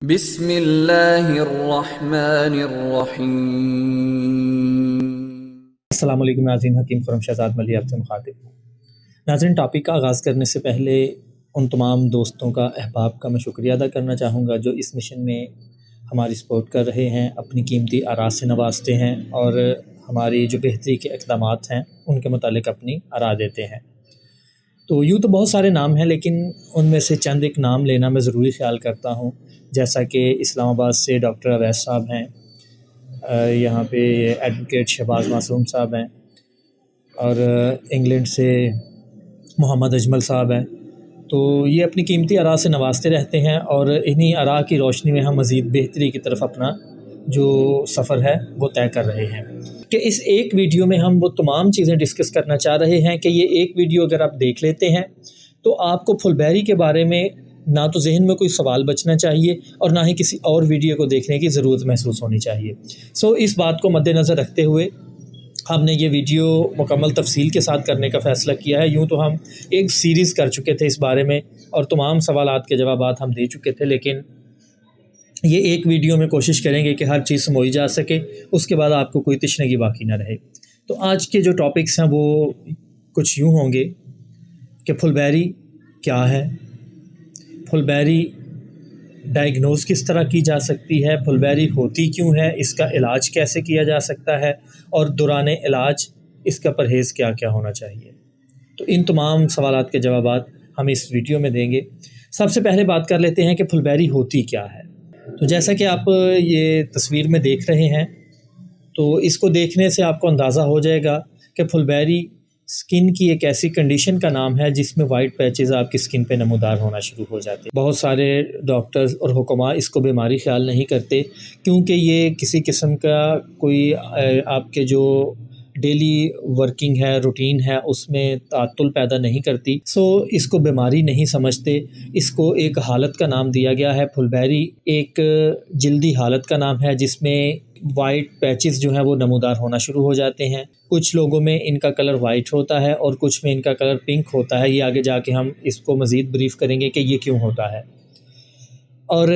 बिस्मिल्लाहिर्रहमानिर्रहीम। अस्सलाम वालेकुम नाज़रीन, हकीम खुर्रम शहज़ाद मली आपसे मुखातिब हूँ। नाज़रीन, टॉपिक का आगाज़ करने से पहले उन तमाम दोस्तों का अहबाब का मैं शुक्रिया अदा करना चाहूँगा जो इस मिशन में हमारी सपोर्ट कर रहे हैं, अपनी कीमती आरा से नवाजते हैं और हमारी जो बेहतरी के इक़दामात हैं उनके मुतालिक अपनी आरा देते हैं। तो यूँ तो बहुत सारे नाम हैं, लेकिन उनमें से चंद एक नाम लेना मैं ज़रूरी ख़्याल करता हूँ। जैसा कि इस्लामाबाद से डॉक्टर अवैस साहब हैं, यहाँ पे एडवोकेट शहबाज मासूम साहब हैं, और इंग्लैंड से मोहम्मद अजमल साहब हैं। तो ये अपनी कीमती आरा से नवाजते रहते हैं और इन्हीं आरा की रोशनी में हम मज़ीद बेहतरी की तरफ अपना जो सफ़र है वो तय कर रहे हैं। कि इस एक वीडियो में हम वो तमाम चीज़ें डिस्कस करना चाह रहे हैं कि ये एक वीडियो अगर आप देख लेते हैं तो आपको फुलबेरी के बारे में ना तो जहन में कोई सवाल बचना चाहिए और ना ही किसी और वीडियो को देखने की ज़रूरत महसूस होनी चाहिए। इस बात को मद्देनज़र रखते हुए हमने ये वीडियो मुकम्मल तफसील के साथ करने का फ़ैसला किया है। यूँ तो हम एक सीरीज़ कर चुके थे इस बारे में और तमाम सवालात के जवाबात हम दे चुके थे, लेकिन ये एक वीडियो में कोशिश करेंगे कि हर चीज़ समझी जा सके, उसके बाद आपको कोई तशनगी बाकी ना रहे। तो आज के जो टॉपिक्स हैं वो कुछ यूँ होंगे कि फुलबेरी क्या है, फुलबेरी डायग्नोज़ किस तरह की जा सकती है, फुलबेरी होती क्यों है, इसका इलाज कैसे किया जा सकता है और दौरान इलाज इसका परहेज़ क्या क्या होना चाहिए। तो इन तमाम सवालात के जवाबात हम इस वीडियो में देंगे। सबसे पहले बात कर लेते हैं कि फुलबेरी होती क्या है। तो जैसा कि आप ये तस्वीर में देख रहे हैं, तो इसको देखने से आपको अंदाज़ा हो जाएगा कि फुलबेरी स्किन की एक ऐसी कंडीशन का नाम है जिसमें वाइट पैचेस आपकी स्किन पे नमूदार होना शुरू हो जाते हैं। बहुत सारे डॉक्टर्स और हुक्मा इसको बीमारी ख्याल नहीं करते, क्योंकि ये किसी किस्म का कोई आपके जो डेली वर्किंग है, रूटीन है, उसमें तातुल पैदा नहीं करती। इसको बीमारी नहीं समझते, इसको एक हालत का नाम दिया गया है। फुलबेरी एक जल्दी हालत का नाम है जिसमें वाइट पैचेस जो हैं वो नमूदार होना शुरू हो जाते हैं। कुछ लोगों में इनका कलर वाइट होता है और कुछ में इनका कलर पिंक होता है। ये आगे जाके हम इसको मज़ीद ब्रीफ़ करेंगे कि ये क्यों होता है। और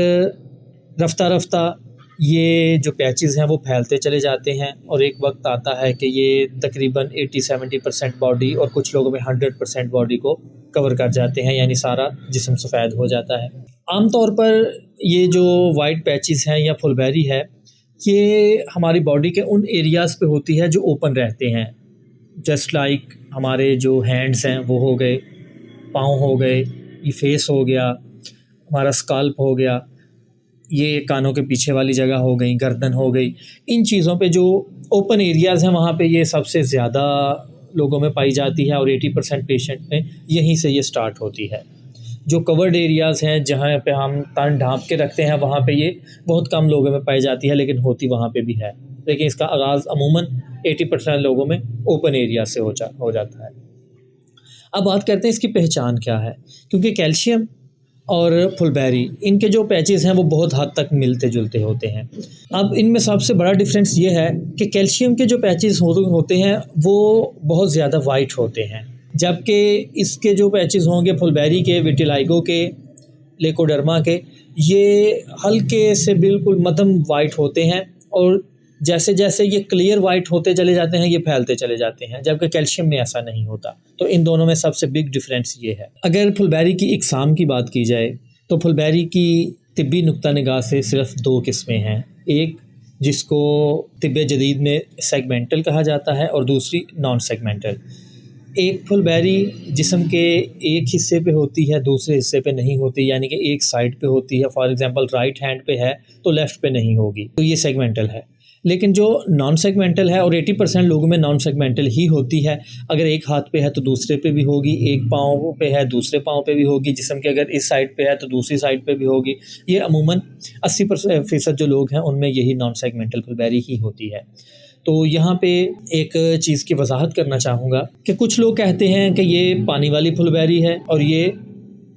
रफ्ता रफ्ता ये जो पैचेस हैं वो फैलते चले जाते हैं और एक वक्त आता है कि ये तकरीबन 80-70% बॉडी और कुछ लोगों में 100% बॉडी को कवर कर जाते हैं, यानी सारा जिस्म सफ़ेद हो जाता है। आम तौर पर ये जो वाइट पैचेस हैं या फुलबेरी है, ये हमारी बॉडी के उन एरियाज़ पे होती है जो ओपन रहते हैं। जस्ट लाइक हमारे जो हैंड्स हैं वो हो गए, पाँव हो गए, ये फेस हो गया, हमारा स्काल्प हो गया, ये कानों के पीछे वाली जगह हो गई, गर्दन हो गई। इन चीज़ों पे जो ओपन एरियाज़ हैं वहाँ पे ये सबसे ज़्यादा लोगों में पाई जाती है और 80% पेशेंट में यहीं से ये स्टार्ट होती है। जो कवर्ड एरियाज़ हैं जहाँ पे हम तन ढाँप के रखते हैं वहाँ पे ये बहुत कम लोगों में पाई जाती है, लेकिन होती वहाँ पे भी है। लेकिन इसका आगाज़ अमूमन 80% लोगों में ओपन एरिया से हो जाता है। अब बात करते हैं इसकी पहचान क्या है, क्योंकि कैल्शियम और फुलबेरी इनके जो पैचेस हैं वो बहुत हद तक मिलते जुलते होते हैं। अब इनमें सबसे बड़ा डिफरेंस ये है कि कैल्शियम के जो पैचेस होते हैं वो बहुत ज़्यादा वाइट होते हैं, जबकि इसके जो पैचेस होंगे फुलबेरी के, विटिलाइगो के, लेकोडर्मा के, ये हल्के से बिल्कुल मध्यम वाइट होते हैं और जैसे जैसे ये क्लियर वाइट होते चले जाते हैं ये फैलते चले जाते हैं, जबकि कैल्शियम में ऐसा नहीं होता। तो इन दोनों में सबसे बिग डिफरेंस ये है। अगर फुलबेरी की इकसाम की बात की जाए तो फुलबेरी की तिब्बी नुक्ता निगाह से सिर्फ 2 किस्में हैं। एक जिसको तिब्बे जदीद में सेगमेंटल कहा जाता है और दूसरी नॉन सेगमेंटल। एक फुलबेरी जिस्म के एक हिस्से पे होती है, दूसरे हिस्से पे नहीं होती, यानी कि एक साइड पे होती है। फॉर एग्जांपल राइट हैंड पे है तो लेफ़्ट पे नहीं होगी, तो ये सेगमेंटल है। लेकिन जो नॉन सेगमेंटल है, और 80% लोगों में नॉन सेगमेंटल ही होती है, अगर एक हाथ पे है तो दूसरे पे भी होगी, एक पाँव पे है दूसरे पाँव पे भी होगी, जिस्म के अगर इस साइड पे है तो दूसरी साइड पे भी होगी। ये अमूमन 80% जो लोग हैं उनमें यही नॉन सेगमेंटल फुलबेरी ही होती है। तो यहाँ पे एक चीज़ की वजाहत करना चाहूँगा कि कुछ लोग कहते हैं कि ये पानी वाली फुलबेरी है और ये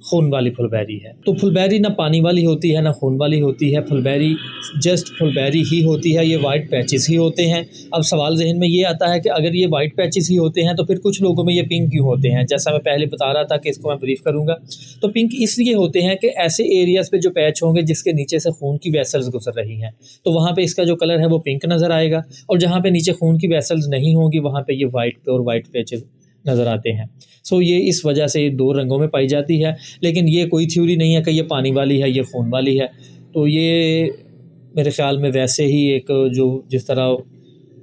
खून वाली फुलबेरी है। तो फुलबेरी ना पानी वाली होती है ना खून वाली होती है, फुलबेरी जस्ट फुलबेरी ही होती है, ये वाइट पैचेस ही होते हैं। अब सवाल जहन में ये आता है कि अगर ये वाइट पैचेस ही होते हैं तो फिर कुछ लोगों में ये पिंक क्यों होते हैं। जैसा मैं पहले बता रहा था कि इसको मैं ब्रीफ करूँगा, तो पिंक इसलिए होते हैं कि ऐसे एरियाज़ पे जो पैच होंगे जिसके नीचे से खून की वेसल्स गुजर रही हैं, तो वहाँ पे इसका जो कलर है वो पिंक नज़र आएगा, और जहाँ पे नीचे खून की वेसल्स नहीं होंगी वहाँ पे ये वाइट पे और वाइट पैचेस नज़र आते हैं। सो ये इस वजह से दो रंगों में पाई जाती है, लेकिन ये कोई थ्योरी नहीं है कि ये पानी वाली है, ये खून वाली है। तो ये मेरे ख़्याल में वैसे ही एक जो जिस तरह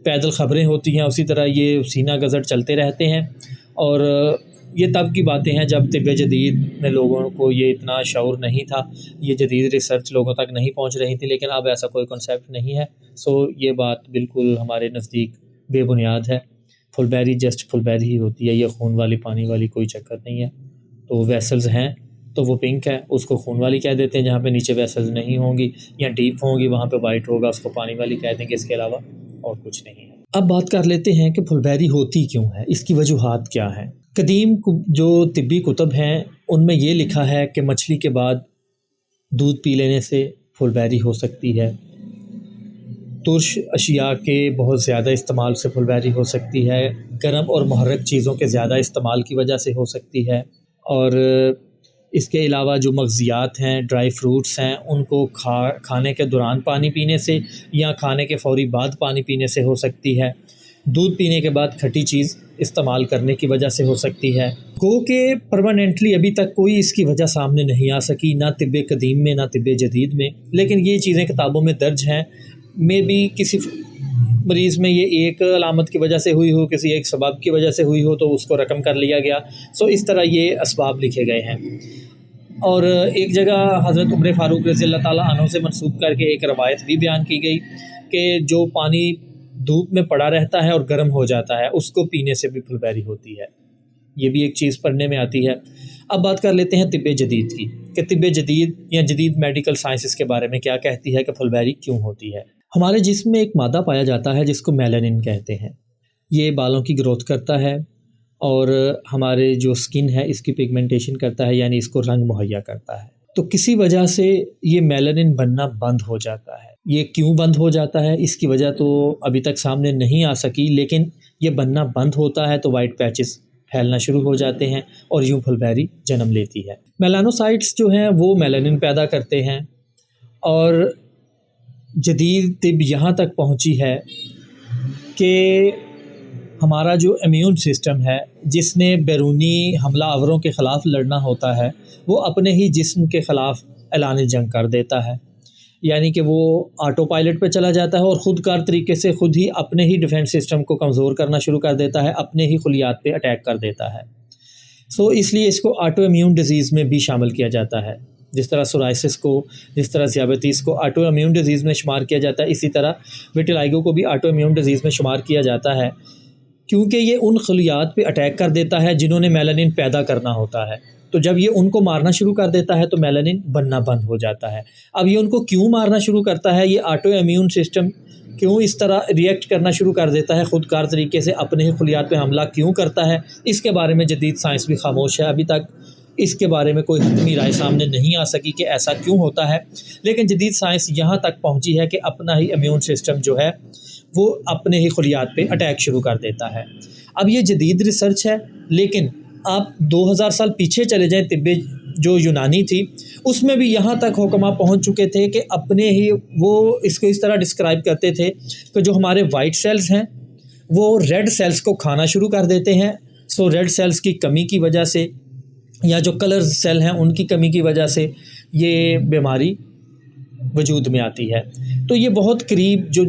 पैदल ख़बरें होती हैं उसी तरह ये सीना गज़र चलते रहते हैं। और ये तब की बातें हैं जब तिब्बे जदीद में लोगों को ये इतना शऊर नहीं था, ये जदीद रिसर्च लोगों तक नहीं पहुंच रही थी, लेकिन अब ऐसा कोई कॉन्सेप्ट नहीं है। सो ये बात बिल्कुल हमारे नज़दीक बेबुनियाद है। फुलबेरी जस्ट फुलबेरी ही होती है, ये खून वाली पानी वाली कोई चक्कर नहीं है। तो वेसल्स हैं तो वो पिंक है, उसको खून वाली कह देते हैं। जहाँ पे नीचे वेसल्स नहीं होंगी या डीप होंगी वहाँ पे वाइट होगा, उसको पानी वाली कह देंगे, इसके अलावा और कुछ नहीं है। अब बात कर लेते हैं कि फुलबेरी होती क्यों है, इसकी वजूहात क्या हैं। कदीम जो तिब्बी कुतब हैं उनमें ये लिखा है कि मछली के बाद दूध पी लेने से फुलबेरी हो सकती है, तुर्श अशिया के बहुत ज़्यादा इस्तेमाल से फुलबेरी हो सकती है, गर्म और मुहर्रक चीज़ों के ज़्यादा इस्तेमाल की वजह से हो सकती है, और इसके अलावा जो मग़ज़ियात हैं, ड्राई फ्रूट्स हैं, उनको खाने के दौरान पानी पीने से या खाने के फ़ौरी बाद पानी पीने से हो सकती है, दूध पीने के बाद खट्टी चीज़ इस्तेमाल करने की वजह से हो सकती है। गो के परमानेंटली अभी तक कोई इसकी वजह सामने नहीं आ सकी, ना तिब्बे कदीम में ना तिब्बे जदीद में, लेकिन ये चीज़ें किताबों में दर्ज हैं। मे बी किसी मरीज़ में ये एक अलामत की वजह से हुई हो, किसी एक सबब की वजह से हुई हो, तो उसको रकम कर लिया गया। सो इस तरह ये असबाब लिखे गए हैं। और एक जगह हज़रत उमर फ़ारूक रज़ियल्लाहु ताला अन्हु से मनसूब करके एक रवायत भी बयान की गई कि जो पानी धूप में पड़ा रहता है और गर्म हो जाता है उसको पीने से भी फुलबेरी होती है। ये भी एक चीज़ पढ़ने में आती है। अब बात कर लेते हैं तिब्बे जदीद की, कि तिब्बे जदीद या जदीद मेडिकल साइंस के बारे में क्या कहती है कि फुलबेरी क्यों होती है। हमारे जिस्म में एक मादा पाया जाता है जिसको मेलानिन कहते हैं। ये बालों की ग्रोथ करता है और हमारे जो स्किन है इसकी पिगमेंटेशन करता है, यानी इसको रंग मुहैया करता है। तो किसी वजह से ये मेलानिन बनना बंद हो जाता है। ये क्यों बंद हो जाता है इसकी वजह तो अभी तक सामने नहीं आ सकी, लेकिन ये बनना बंद होता है तो वाइट पैचेस फैलना शुरू हो जाते हैं और यूँ फुलबेरी जन्म लेती है। मेलानोसाइट्स जो हैं वो मेलानिन पैदा करते हैं, और जदीद तिब यहाँ तक पहुँची है कि हमारा जो इम्यून सिस्टम है जिसने बैरूनी हमला आवरों के ख़िलाफ़ लड़ना होता है वो अपने ही जिस्म के ख़िलाफ़ ऐलान जंग कर देता है, यानी कि वो ऑटो पायलट पे चला जाता है और ख़ुदकार तरीके से ख़ुद ही अपने ही डिफेंस सिस्टम को कमज़ोर करना शुरू कर देता है, अपने ही खुलियात पे अटैक कर देता है। सो इसलिए इसको ऑटो इम्यून डिज़ीज़ में भी शामिल किया जाता है। जिस तरह सोराइसिस को, जिस तरह ज़ियाबतीस को ऑटो इम्यून डिज़ीज़ में शुमार किया जाता है, इसी तरह विटिलाइगो को भी ऑटो इम्यून डिज़ीज़ में शुमार किया जाता है, क्योंकि ये उन खलियात पे अटैक कर देता है जिन्होंने मेलानिन पैदा करना होता है। तो जब ये उनको मारना शुरू कर देता है तो मेलानिन बनना बंद हो जाता है। अब ये उनको क्यों मारना शुरू करता है, ये ऑटो इम्यून सिस्टम क्यों इस तरह रिएक्ट करना शुरू कर देता है, ख़ुदकार तरीके से अपने ही खलियात पे हमला क्यों करता है, इसके बारे में जदीद साइंस भी खामोश है। अभी तक इसके बारे में कोई हतमी राय सामने नहीं आ सकी कि ऐसा क्यों होता है, लेकिन जदीद साइंस यहाँ तक पहुँची है कि अपना ही इम्यून सिस्टम जो है वो अपने ही खलियात पे अटैक शुरू कर देता है। अब ये जदीद रिसर्च है, लेकिन आप 2000 साल पीछे चले जाएं, तिब्बे जो यूनानी थी उसमें भी यहाँ तक हुक्मा पहुँच चुके थे कि अपने ही वो इसको इस तरह डिस्क्राइब करते थे कि जो हमारे वाइट सेल्स हैं वो रेड सेल्स को खाना शुरू कर देते हैं। सो रेड सेल्स की कमी की वजह से या जो कलर सेल हैं उनकी कमी की वजह से ये बीमारी वजूद में आती है। तो ये बहुत करीब जो